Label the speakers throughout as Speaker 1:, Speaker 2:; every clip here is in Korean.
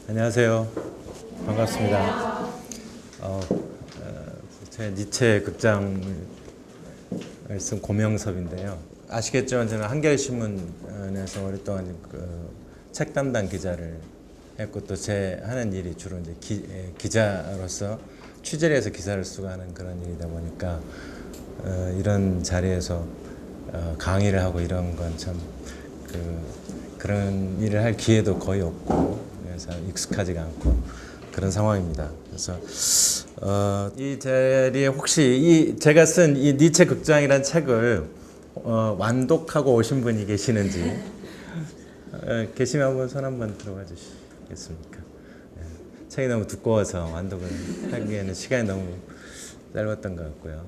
Speaker 1: 안녕하세요. 반갑습니다. 제 니체 극장을 쓴 고명섭인데요. 아시겠지만 저는 한겨레신문에서 오랫동안 책 담당 기자를 했고 또 제 하는 일이 주로 이제 기자로서 취재를 해서 기사를 쓰고 하는 그런 일이다 보니까 이런 자리에서 강의를 하고 이런 건 참 그런 일을 할 기회도 거의 없고 그래서 익숙하지가 않고 그런 상황입니다. 그래서 이 자리에 혹시 제가 쓴 이 니체 극장이라는 책을 완독하고 오신 분이 계시는지 계시면 한번 손 한번 들어봐 주시겠습니까? 책이 너무 두꺼워서 완독을 하기에는 시간이 너무 짧았던 것 같고요.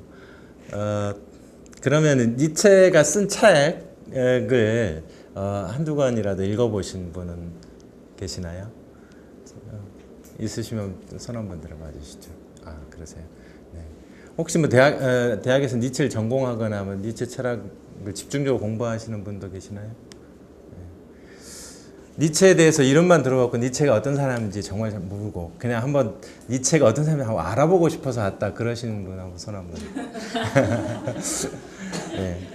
Speaker 1: 그러면 니체가 쓴 책을 한두 권이라도 읽어보신 분은 계시나요? 있으시면 손 한번 들어봐 주시죠. 아, 그러세요? 네. 혹시 뭐 대학에서 니체를 전공하거나 뭐 니체 철학을 집중적으로 공부하시는 분도 계시나요? 네. 니체에 대해서 이름만 들어봤고 니체가 어떤 사람인지 정말 잘 모르고 그냥 한번 니체가 어떤 사람인지 한번 알아보고 싶어서 왔다 그러시는 분 한번 손 한번. 네.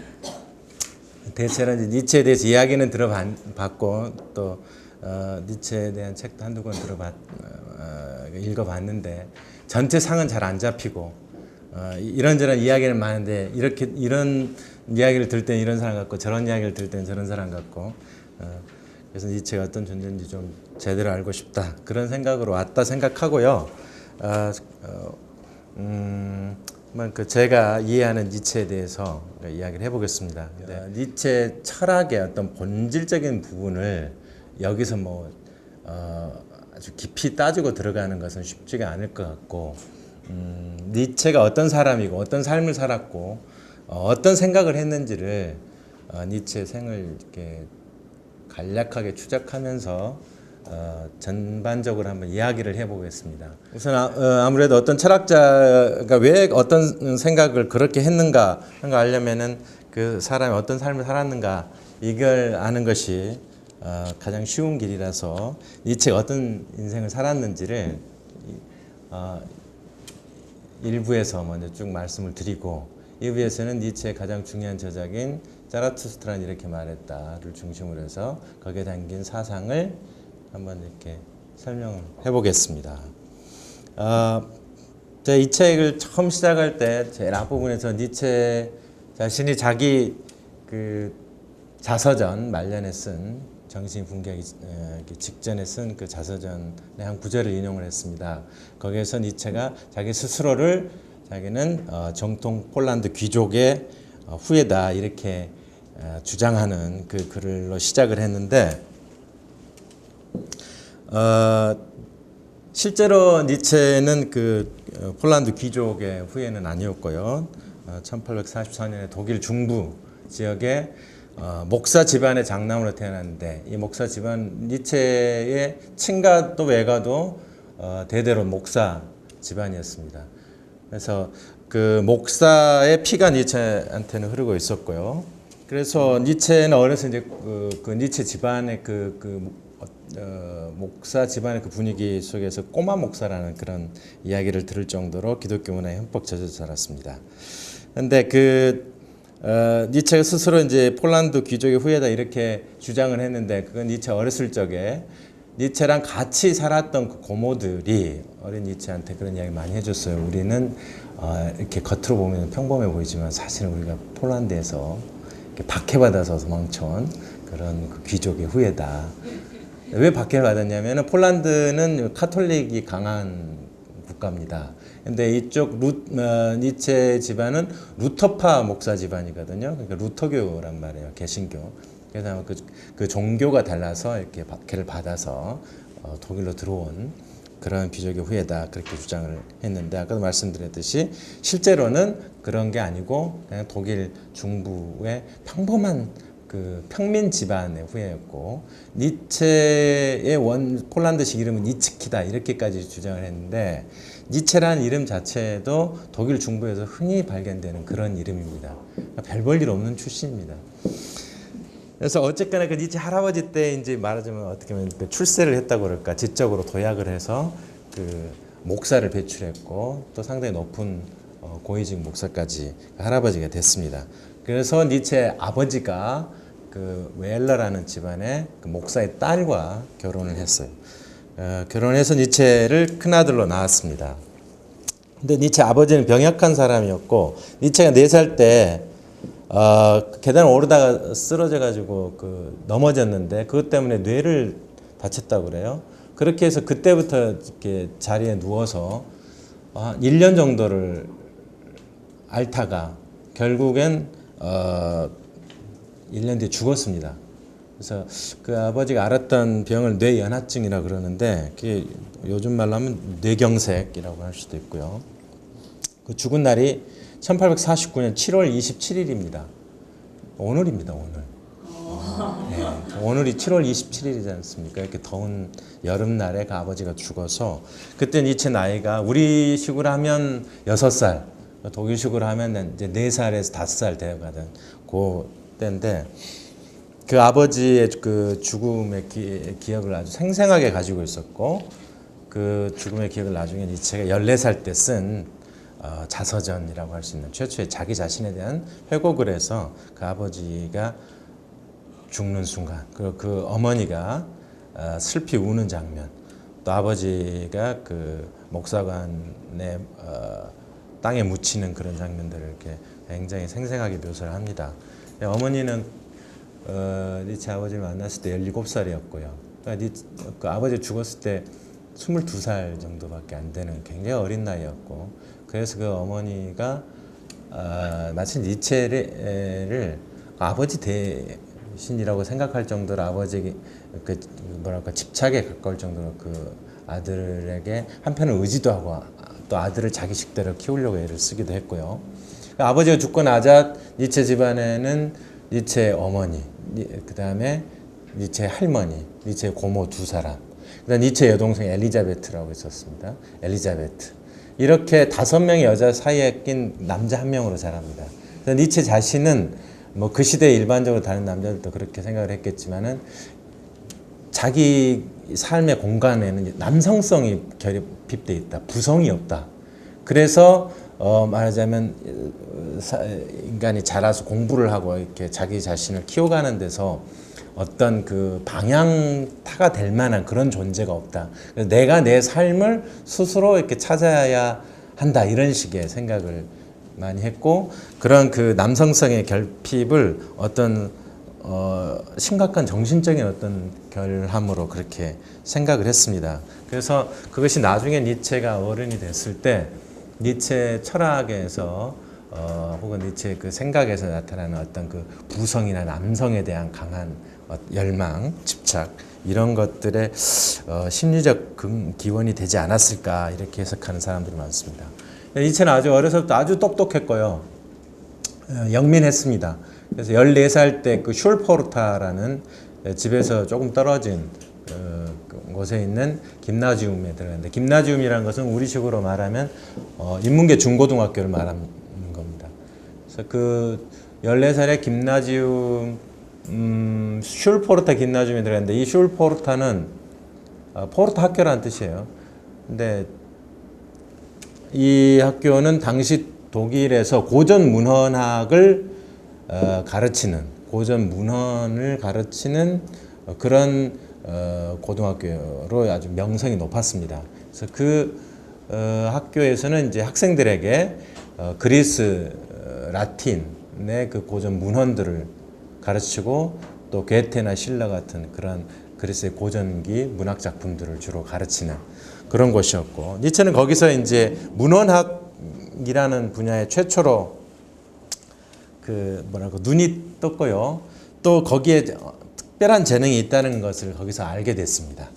Speaker 1: 대체로 이제 니체에 대해서 이야기는 들어봤고 또 니체에 대한 책도 한두 권 읽어봤는데 전체 상은 잘 안 잡히고 이런저런 이야기는 많은데 이런 이야기를 들을 때는 이런 사람 같고 저런 이야기를 들을 때는 저런 사람 같고 그래서 니체가 어떤 존재인지 좀 제대로 알고 싶다 그런 생각으로 왔다 생각하고요. 제가 이해하는 니체에 대해서 이야기를 해보겠습니다. 니체 철학의 어떤 본질적인 부분을 여기서 아주 깊이 따지고 들어가는 것은 쉽지가 않을 것 같고, 니체가 어떤 사람이고 어떤 삶을 살았고 어떤 생각을 했는지를 니체의 생을 이렇게 간략하게 추적하면서 전반적으로 한번 이야기를 해보겠습니다. 우선 아무래도 어떤 철학자가 왜 어떤 생각을 그렇게 했는가 하는 거 알려면은 그 사람이 어떤 삶을 살았는가 이걸 아는 것이 가장 쉬운 길이라서 니체가 어떤 인생을 살았는지를 일부에서 먼저 쭉 말씀을 드리고 2부에서는 니체의 가장 중요한 저작인 자라투스트라는 이렇게 말했다를 중심으로 해서 거기에 담긴 사상을 한번 이렇게 설명을 해보겠습니다. 제가 이 책을 처음 시작할 때 제일 앞부분에서 니체 자신이 자기 그 자서전 말년에 쓴 정신이 붕괴하기 직전에 쓴 그 자서전의 한 구절을 인용을 했습니다. 거기에서 니체가 자기 스스로를 자기는 정통 폴란드 귀족의 후예다 이렇게 주장하는 그 글로 시작을 했는데 실제로 니체는 그 폴란드 귀족의 후예는 아니었고요. 1844년에 독일 중부 지역에 목사 집안의 장남으로 태어났는데 이 목사 집안 니체의 친가도 외가도 대대로 목사 집안이었습니다. 그래서 그 목사의 피가 니체한테는 흐르고 있었고요. 그래서 니체는 어려서 이제 그 니체 집안의 목사 집안의 그 분위기 속에서 꼬마 목사라는 그런 이야기를 들을 정도로 기독교 문화에 흠뻑 젖어 자랐습니다. 그런데 니체가 스스로 이제 폴란드 귀족의 후예다 이렇게 주장을 했는데 그건 니체 어렸을 적에 니체랑 같이 살았던 그 고모들이 어린 니체한테 그런 이야기 많이 해줬어요. 우리는 이렇게 겉으로 보면 평범해 보이지만 사실은 우리가 폴란드에서 이렇게 박해받아서 도망쳐온 그런 그 귀족의 후예다. 왜 박해를 받았냐면 폴란드는 카톨릭이 강한 국가입니다. 근데 이쪽 니체 집안은 루터파 목사 집안이거든요. 그러니까 루터교란 말이에요. 개신교. 그래서 그 종교가 달라서 이렇게 박해를 받아서 독일로 들어온 그런 귀족의 후예다 그렇게 주장을 했는데 아까도 말씀드렸듯이 실제로는 그런 게 아니고 그냥 독일 중부의 평범한 그 평민 집안의 후예였고 니체의 폴란드식 이름은 니츠키다 이렇게까지 주장을 했는데 니체라는 이름 자체도 독일 중부에서 흔히 발견되는 그런 이름입니다. 별 볼 일 없는 출신입니다. 그래서 어쨌거나 그 니체 할아버지 때 이제 말하자면 어떻게 보면 그 출세를 했다고 그럴까, 지적으로 도약을 해서 그 목사를 배출했고 또 상당히 높은 고위직 목사까지 할아버지가 됐습니다. 그래서 니체 아버지가 그 웰러라는 집안의 그 목사의 딸과 결혼을 했어요. 결혼해서 니체를 큰아들로 낳았습니다. 근데 니체 아버지는 병약한 사람이었고, 니체가 4살 때 계단을 오르다가 쓰러져 가지고 넘어졌는데 그것 때문에 뇌를 다쳤다고 그래요. 그렇게 해서 그때부터 이렇게 자리에 누워서 1년 정도를 앓다가 결국엔 1년 뒤에 죽었습니다. 그래서 그 아버지가 앓았던 병을 뇌연화증이라 그러는데 그게 요즘 말로 하면 뇌경색이라고 할 수도 있고요. 그 죽은 날이 1849년 7월 27일입니다. 오늘입니다, 오늘. 네, 오늘이 7월 27일이지 않습니까? 이렇게 더운 여름날에 그 아버지가 죽어서 그때 니체 나이가 우리식으로 하면 6살, 독일식으로 하면 이제 4살에서 5살 되어가던 그 때인데 그 아버지의 그 죽음의 기억을 아주 생생하게 가지고 있었고 그 죽음의 기억을 나중에 니체가 14살 때 쓴 자서전이라고 할 수 있는 최초의 자기 자신에 대한 회고글 해서 그 아버지가 죽는 순간 그 어머니가 슬피 우는 장면 또 아버지가 그 목사관의 땅에 묻히는 그런 장면들을 이렇게 굉장히 생생하게 묘사를 합니다. 어머니는 니체 아버지를 만났을 때 17살이었고요. 그러니까 그 아버지 죽었을 때 22살 정도밖에 안 되는 굉장히 어린 나이였고 그래서 그 어머니가 마치 니체를 아버지 대신이라고 생각할 정도로 아버지 그 뭐랄까 집착에 가까울 정도로 그 아들에게 한편은 의지도 하고 또 아들을 자기식대로 키우려고 애를 쓰기도 했고요. 아버지가 죽고 나자 니체 집안에는 니체 어머니, 그 다음에 니체 할머니, 니체 고모 2사람, 그다음 니체 여동생 엘리자베트라고 있었습니다. 엘리자베트. 이렇게 5명의 여자 사이에 낀 남자 1명으로 자랍니다. 그래서 니체 자신은 뭐 그 시대에 일반적으로 다른 남자들도 그렇게 생각을 했겠지만은 자기 삶의 공간에는 남성성이 결핍돼 있다. 부성이 없다. 그래서 말하자면 인간이 자라서 공부를 하고 이렇게 자기 자신을 키워가는 데서 어떤 그 방향타가 될 만한 그런 존재가 없다. 그래서 내가 내 삶을 스스로 이렇게 찾아야 한다. 이런 식의 생각을 많이 했고 그런 그 남성성의 결핍을 어떤 심각한 정신적인 어떤 결함으로 그렇게 생각을 했습니다. 그래서 그것이 나중에 니체가 어른이 됐을 때 니체 철학에서 혹은 니체의 그 생각에서 나타나는 어떤 그 부성이나 남성에 대한 강한 열망, 집착 이런 것들의 심리적 기원이 되지 않았을까 이렇게 해석하는 사람들이 많습니다. 니체는 아주 어려서부터 아주 똑똑했고요. 영민했습니다. 그래서 14살 때 그 슐포르타라는 집에서 조금 떨어진 곳에 있는 김나지움에 들어갔는데 김나지움이라는 것은 우리식으로 말하면 인문계 중고등학교를 말하는 겁니다. 그래서 그 14살에 김나지움 슐포르타 김나지움에 들어갔는데 이 슐포르타는 포르타 학교라는 뜻이에요. 근데 이 학교는 당시 독일에서 고전 문헌학을 가르치는 고전 문헌을 가르치는 그런 고등학교로 아주 명성이 높았습니다. 그래서 그 학교에서는 이제 학생들에게 그리스 라틴의 그 고전 문헌들을 가르치고 또 게테나 실러 같은 그런 그리스의 고전기 문학 작품들을 주로 가르치는 그런 곳이었고 니체는 거기서 이제 문헌학이라는 분야에 최초로 그 뭐랄까 눈이 떴고요. 또 거기에 특별한 재능이 있다는 것을 거기서 알게 됐습니다.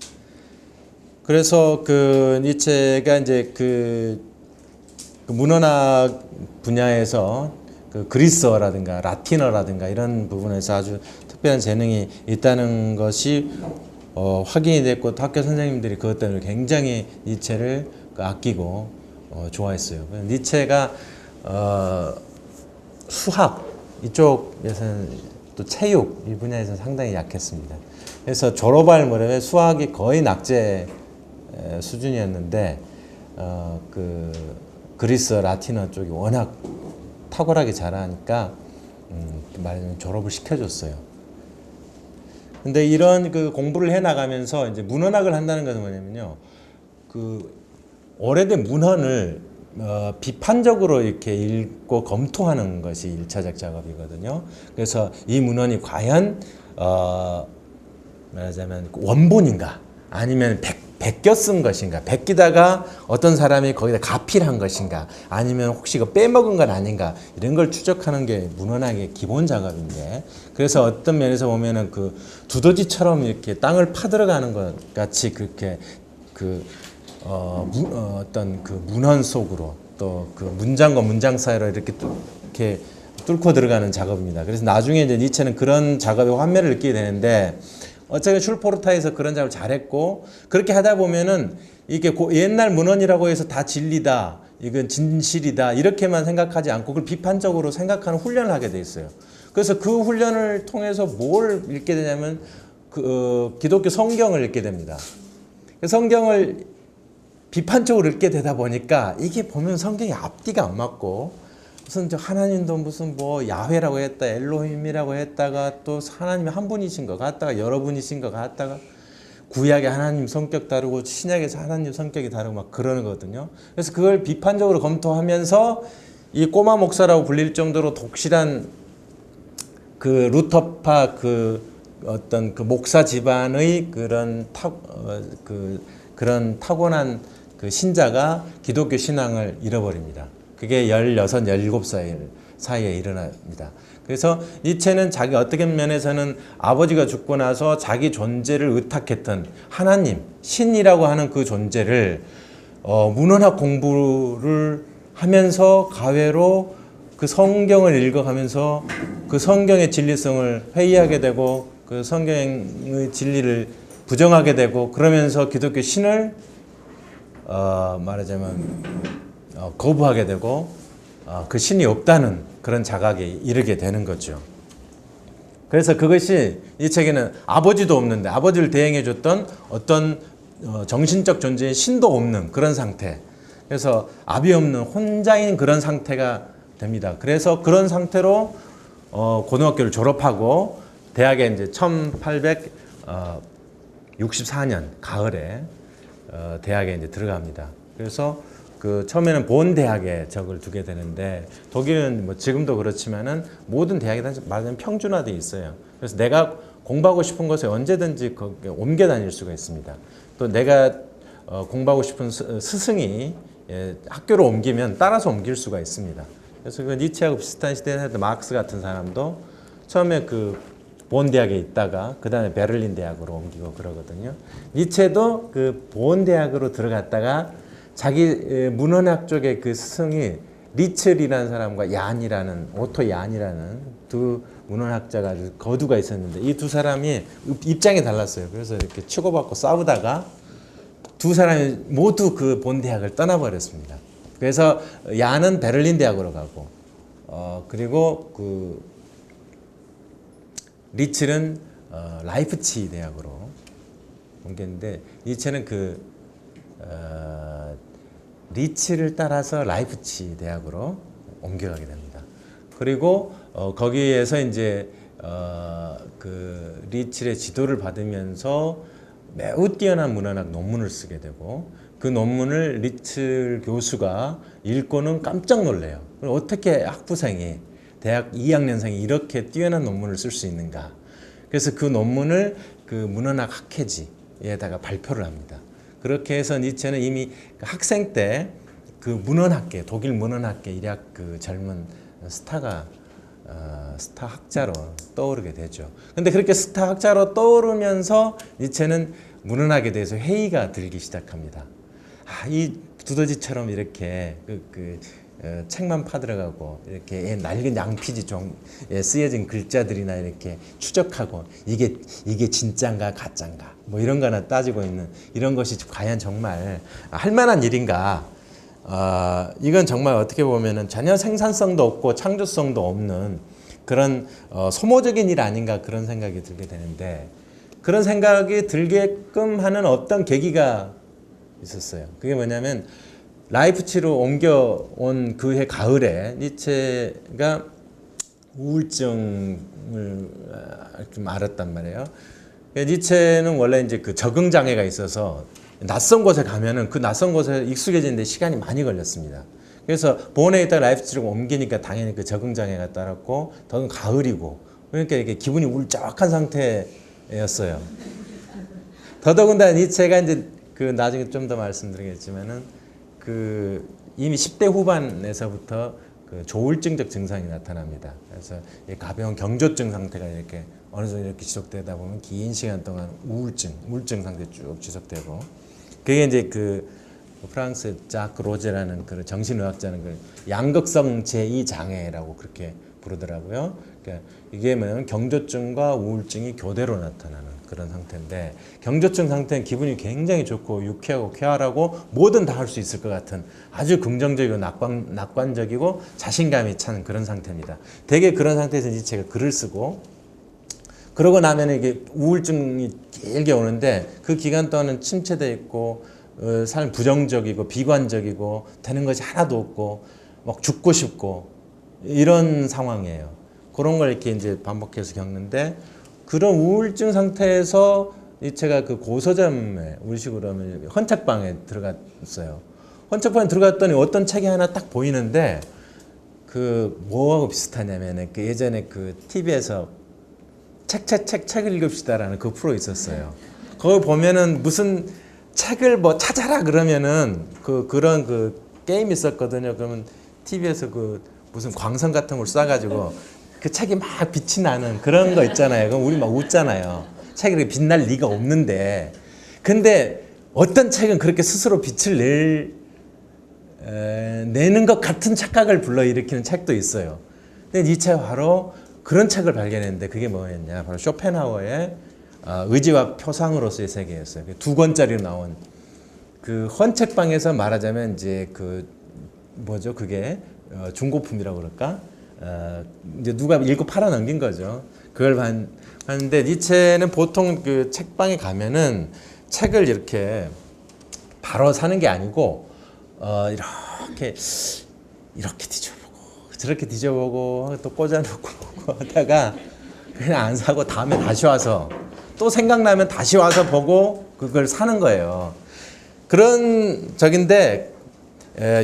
Speaker 1: 그래서 그 니체가 이제 그 문헌학 분야에서 그 그리스어라든가 라틴어라든가 이런 부분에서 아주 특별한 재능이 있다는 것이 확인이 됐고 또 학교 선생님들이 그것 때문에 굉장히 니체를 아끼고 좋아했어요. 니체가 수학 이쪽에서는 또 체육 이 분야에서 상당히 약했습니다. 그래서 졸업할 무렵에 수학이 거의 낙제 수준이었는데 그 그리스 라틴어 쪽이 워낙 탁월하게 잘하니까 말하자면 졸업을 시켜줬어요. 근데 이런 그 공부를 해 나가면서 이제 문헌학을 한다는 것은 뭐냐면요, 그 오래된 문헌을 비판적으로 이렇게 읽고 검토하는 것이 1차적 작업이거든요. 그래서 이 문헌이 과연 말하자면 원본인가, 아니면 베껴 쓴 것인가, 베끼다가 어떤 사람이 거기다 가필한 것인가, 아니면 혹시 그 빼먹은 건 아닌가, 이런 걸 추적하는 게 문헌학의 기본 작업인데, 그래서 어떤 면에서 보면은 그 두더지처럼 이렇게 땅을 파들어가는 것 같이 그렇게 어떤 그 문헌 속으로 또 그 문장과 문장 사이로 이렇게 뚫고 들어가는 작업입니다. 그래서 나중에 이제 니체는 그런 작업에 환멸을 느끼게 되는데, 어차피 슐포르타에서 그런 작업을 잘했고, 그렇게 하다 보면은 이게 옛날 문헌이라고 해서 다 진리다, 이건 진실이다, 이렇게만 생각하지 않고 그걸 비판적으로 생각하는 훈련을 하게 돼 있어요. 그래서 그 훈련을 통해서 뭘 읽게 되냐면 기독교 성경을 읽게 됩니다. 성경을 비판적으로 읽게 되다 보니까 이게 보면 성경이 앞뒤가 안 맞고, 무슨 하나님도 무슨 뭐 야훼라고 했다, 엘로힘이라고 했다가 또 하나님이 한 분이신 것 같다가 여러 분이신 것 같다가, 구약의 하나님 성격 다르고 신약에서 하나님 성격이 다르고 막 그러는 거거든요. 그래서 그걸 비판적으로 검토하면서 이 꼬마 목사라고 불릴 정도로 독실한 그 루터파 그 어떤 그 목사 집안의 그런 그런 타고난 그 신자가 기독교 신앙을 잃어버립니다. 그게 16, 17살 사이에 일어납니다. 그래서 니체는 자기 어떻게 면에서는 아버지가 죽고 나서 자기 존재를 의탁했던 하나님, 신이라고 하는 그 존재를 문헌학 공부를 하면서 가외로 그 성경을 읽어가면서 그 성경의 진리성을 회의하게 되고, 그 성경의 진리를 부정하게 되고, 그러면서 기독교 신을 말하자면 거부하게 되고, 그 신이 없다는 그런 자각에 이르게 되는 거죠. 그래서 그것이 이 책에는 아버지도 없는데 아버지를 대행해 줬던 어떤 정신적 존재의 신도 없는 그런 상태, 그래서 아비 없는 혼자인 그런 상태가 됩니다. 그래서 그런 상태로 고등학교를 졸업하고 대학에 이제 1864년 가을에 대학에 이제 들어갑니다. 그래서 그 처음에는 본 대학에 적을 두게 되는데, 독일은 뭐 지금도 그렇지만은 모든 대학이 다 말하자면 평준화돼 있어요. 그래서 내가 공부하고 싶은 곳에 언제든지 옮겨 다닐 수가 있습니다. 또 내가 공부하고 싶은 스승이 학교로 옮기면 따라서 옮길 수가 있습니다. 그래서 그 니체하고 비슷한 시대에 마크스 같은 사람도 처음에 그 본 대학에 있다가 그 다음에 베를린 대학으로 옮기고 그러거든요. 니체도 그 본 대학으로 들어갔다가 자기 문헌학 쪽의 그 스승이 리첼이라는 사람과 얀이라는, 오토 얀이라는 두 문헌학자가 아주 거두가 있었는데, 이 두 사람이 입장이 달랐어요. 그래서 이렇게 치고받고 싸우다가 두 사람이 모두 그 본 대학을 떠나버렸습니다. 그래서 얀은 베를린 대학으로 가고, 그리고 그 리첼은 라이프치 대학으로 옮겼는데, 니체는 리츠를 따라서 라이프치 대학으로 옮겨가게 됩니다. 그리고 거기에서 이제 그 리츠의 지도를 받으면서 매우 뛰어난 문헌학 논문을 쓰게 되고, 그 논문을 리츠 교수가 읽고는 깜짝 놀래요. 어떻게 학부생이, 대학 2학년생이 이렇게 뛰어난 논문을 쓸 수 있는가. 그래서 그 논문을 그 문헌학 학회지에다가 발표를 합니다. 그렇게 해서 니체는 이미 학생 때 그 문헌학계, 독일 문헌학계 일약 그 젊은 스타 학자로 떠오르게 되죠. 근데 그렇게 스타 학자로 떠오르면서 니체는 문헌학에 대해서 회의가 들기 시작합니다. 이 두더지처럼 이렇게 책만 파들어가고 이렇게 낡은 양피지 쓰여진 글자들이나 이렇게 추적하고 이게 진짠가 가짠가 뭐 이런 거나 따지고 있는 이런 것이 과연 정말 할 만한 일인가? 이건 정말 어떻게 보면은 전혀 생산성도 없고 창조성도 없는 그런 소모적인 일 아닌가 그런 생각이 들게 되는데 그런 생각이 들게끔 하는 어떤 계기가 있었어요. 그게 뭐냐면 라이프치히로 옮겨온 그해 가을에 니체가 우울증을 좀 알았단 말이에요. 니체는 원래 이제 그 적응 장애가 있어서 낯선 곳에 가면은 그 낯선 곳에 익숙해지는데 시간이 많이 걸렸습니다. 그래서 본에 있다가 라이프치히로 옮기니까 당연히 그 적응 장애가 따랐고 더는 가을이고 그러니까 이렇게 기분이 울적한 상태였어요. 더더군다나 니체가 이제 그 나중에 좀 더 말씀드리겠지만은 그 이미 10대 후반에서부터 그 조울증적 증상이 나타납니다. 그래서 가벼운 경조증 상태가 이렇게 어느 정도 이렇게 지속되다 보면 긴 시간 동안 우울증 상태 쭉 지속되고 그게 이제 그 프랑스 자크 로제라는 그 정신의학자는 그 양극성 제2 장애라고 그렇게 부르더라고요. 그러니까 이게 뭐냐면 경조증과 우울증이 교대로 나타나는 그런 상태인데 경조증 상태는 기분이 굉장히 좋고 유쾌하고 쾌활하고 뭐든 다 할 수 있을 것 같은 아주 긍정적이고 낙관적이고 자신감이 찬 그런 상태입니다. 대개 그런 상태에서 니체가 글을 쓰고 그러고 나면 이게 우울증이 길게 오는데 그 기간 동안은 침체돼 있고 삶 부정적이고 비관적이고 되는 것이 하나도 없고 막 죽고 싶고 이런 상황이에요. 그런 걸 이렇게 이제 반복해서 겪는데 그런 우울증 상태에서 니체가 그 고서점에 우리식으로 하면 헌책방에 들어갔어요. 헌책방에 들어갔더니 어떤 책이 하나 딱 보이는데 그 뭐하고 비슷하냐면 그 예전에 그 TV에서 책을 읽읍시다라는 그 프로 있었어요. 거기 보면은 무슨 책을 뭐 찾아라 그러면은 그런 그 게임 있었거든요. 그러면 TV에서 그 무슨 광선 같은 걸 쏴가지고 그 책이 막 빛이 나는 그런 거 있잖아요. 그럼 우리 막 웃잖아요. 책이 이렇게 빛날 리가 없는데. 근데 어떤 책은 그렇게 스스로 빛을 내는 것 같은 착각을 불러일으키는 책도 있어요. 근데 니체가 바로 그런 책을 발견했는데 그게 뭐였냐. 바로 쇼펜하우어의 의지와 표상으로서의 세계였어요. 2권짜리로 나온 그 헌책방에서 말하자면 이제 그 뭐죠? 그게 중고품이라고 그럴까? 이제 누가 읽고 팔아 넘긴 거죠. 그걸 봤는데 니체는 보통 그 책방에 가면은 책을 이렇게 바로 사는 게 아니고 이렇게 뒤져보고 저렇게 뒤져보고 또 꽂아놓고 하다가 그냥 안 사고 다음에 다시 와서 또 생각나면 다시 와서 보고 그걸 사는 거예요. 그런 적인데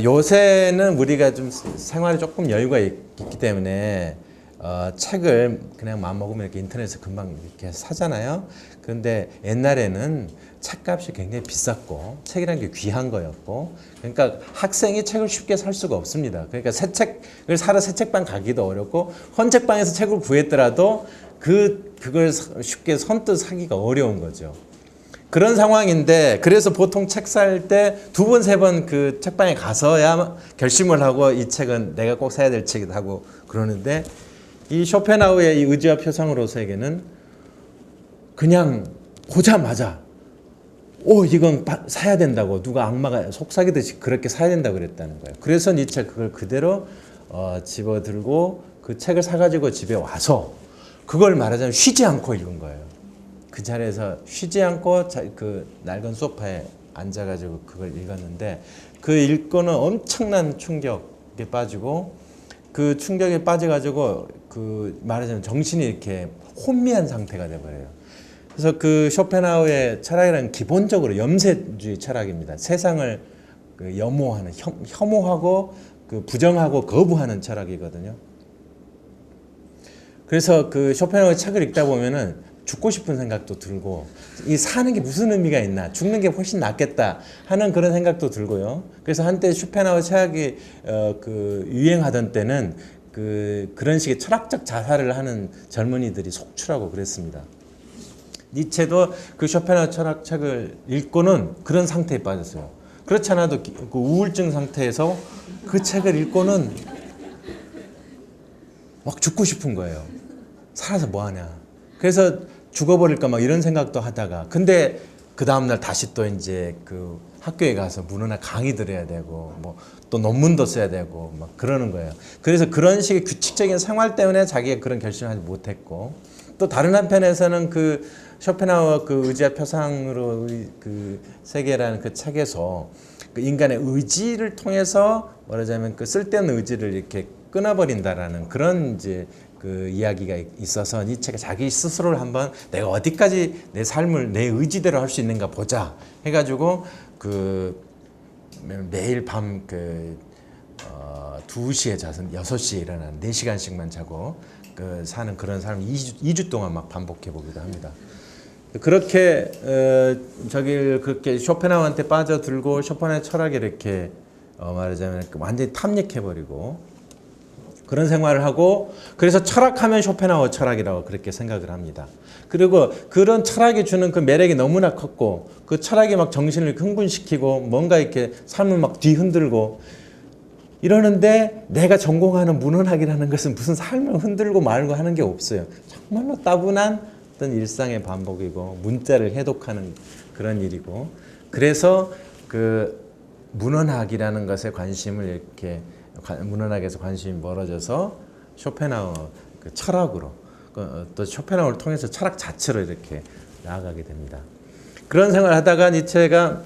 Speaker 1: 요새는 우리가 좀 생활에 조금 여유가 있기 때문에 책을 그냥 마음먹으면 이렇게 인터넷에서 금방 이렇게 사잖아요. 그런데 옛날에는 책값이 굉장히 비쌌고 책이라는 게 귀한 거였고 그러니까 학생이 책을 쉽게 살 수가 없습니다. 그러니까 새 책을 사러 새 책방 가기도 어렵고 헌책방에서 책을 구했더라도 그걸 쉽게 선뜻 사기가 어려운 거죠. 그런 상황인데 그래서 보통 책 살 때 2번, 3번 그 책방에 가서야 결심을 하고 이 책은 내가 꼭 사야 될 책이다 하고 그러는데 이 쇼펜하우의 이 의지와 표상으로서에게는 그냥 보자마자 이건 사야 된다고 누가 악마가 속삭이듯이 그렇게 사야 된다고 그랬다는 거예요. 그래서 니체 그걸 그대로 집어들고 그 책을 사가지고 집에 와서 그걸 말하자면 쉬지 않고 읽은 거예요. 그 자리에서 쉬지 않고 그 낡은 소파에 앉아가지고 그걸 읽었는데 그 읽고는 엄청난 충격에 빠지고 그 충격에 빠져가지고 그 말하자면 정신이 이렇게 혼미한 상태가 돼버려요. 그래서 그 쇼펜하우의 철학이란 기본적으로 염세주의 철학입니다. 세상을 그 염호하는 혐오하고 그 부정하고 거부하는 철학이거든요. 그래서 그 쇼펜하우의 책을 읽다 보면은 죽고 싶은 생각도 들고 이 사는 게 무슨 의미가 있나 죽는 게 훨씬 낫겠다 하는 그런 생각도 들고요. 그래서 한때 쇼펜하우어 철학이 그 유행하던 때는 그런 식의 철학적 자살을 하는 젊은이들이 속출하고 그랬습니다. 니체도 그 쇼펜하우어 철학 책을 읽고는 그런 상태에 빠졌어요. 그렇지 않아도 그 우울증 상태에서 그 책을 읽고는 막 죽고 싶은 거예요. 살아서 뭐 하냐. 그래서 죽어버릴까 막 이런 생각도 하다가 근데 그 다음날 다시 또 이제 그 학교에 가서 문헌학 강의 들어야 되고 뭐 또 논문도 써야 되고 막 그러는 거예요. 그래서 그런 식의 규칙적인 생활 때문에 자기가 그런 결심을 하지 못했고, 또 다른 한편에서는 그 쇼펜하우어 그 의지와 표상으로 그 세계라는 그 책에서 그 인간의 의지를 통해서 말하자면 그 쓸데없는 의지를 이렇게 끊어버린다라는 그런 이제 그 이야기가 있어서 니체가 자기 스스로를 한번 내가 어디까지 내 삶을 내 의지대로 할 수 있는가 보자 해가지고 그 매일 밤 그 2시에 자서 6시에 일어나 4시간씩만 자고 그 사는 그런 삶을 2주 동안 막 반복해 보기도 합니다. 그렇게 그렇게 쇼펜하우어한테 빠져들고 쇼펜하우어 철학에 이렇게 말하자면 완전히 탐닉해버리고 그런 생활을 하고, 그래서 철학하면 쇼펜하우어 철학이라고 그렇게 생각을 합니다. 그리고 그런 철학이 주는 그 매력이 너무나 컸고 그 철학이 막 정신을 흥분시키고 뭔가 이렇게 삶을 막 뒤흔들고 이러는데, 내가 전공하는 문헌학이라는 것은 무슨 삶을 흔들고 말고 하는 게 없어요. 정말로 따분한 어떤 일상의 반복이고 문자를 해독하는 그런 일이고, 그래서 그 문헌학이라는 것에 관심을 이렇게 문헌학에서 관심이 멀어져서 쇼펜하우어 그 철학으로 또 쇼펜하우어를 통해서 철학 자체로 이렇게 나아가게 됩니다. 그런 생활을 하다가 니체가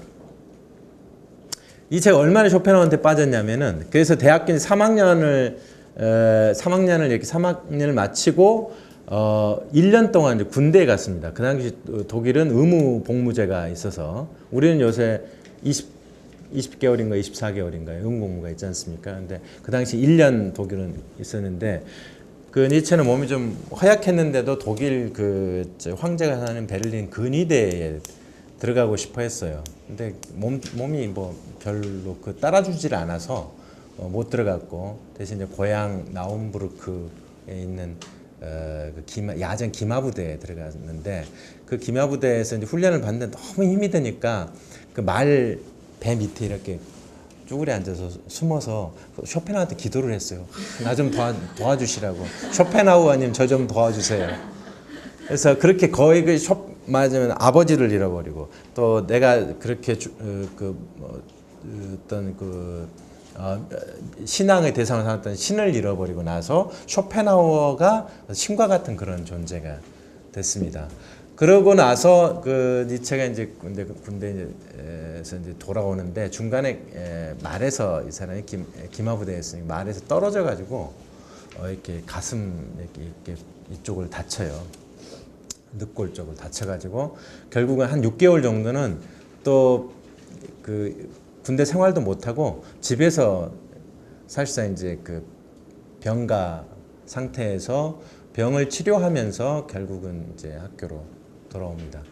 Speaker 1: 얼마나 쇼펜하우어한테 빠졌냐면은, 그래서 대학교 3학년을 이렇게 3학년을 마치고 1년 동안 이제 군대에 갔습니다. 그 당시 독일은 의무 복무제가 있어서, 우리는 요새 20개월인가 24개월인가 의무 복무가 있지 않습니까? 근데 그 당시 1년 독일은 있었는데, 그 니체는 몸이 좀 허약했는데도 독일 그 황제가 사는 베를린 근위대에 들어가고 싶어 했어요. 근데 몸이 뭐 별로 그 따라주질 않아서 못 들어갔고, 대신 이제 고향 나움부르크에 있는 그 야전 기마부대에 들어갔는데, 그 기마부대에서 이제 훈련을 받는데 너무 힘이 드니까 그 배 밑에 이렇게 쭈그려 앉아서 숨어서 쇼펜하우어한테 기도를 했어요. 나 좀 도와주시라고. 쇼펜하우어님 저 좀 도와주세요. 그래서 그렇게 거의 말하자면 아버지를 잃어버리고, 또 내가 그렇게 어떤 신앙의 대상을 삼았던 신을 잃어버리고 나서 쇼펜하우어가 신과 같은 그런 존재가 됐습니다. 그러고 나서 그 니체가 이제 군대에서 이제 돌아오는데, 중간에 말에서 이 사람이 기마부대에서 말에서 떨어져 가지고 이렇게 가슴 이렇게 이쪽을 다쳐요. 늑골 쪽을 다쳐가지고 결국은 한 6개월 정도는 또 그 군대 생활도 못하고 집에서 사실상 이제 그 병가 상태에서 병을 치료하면서 결국은 이제 학교로 돌아옵니다.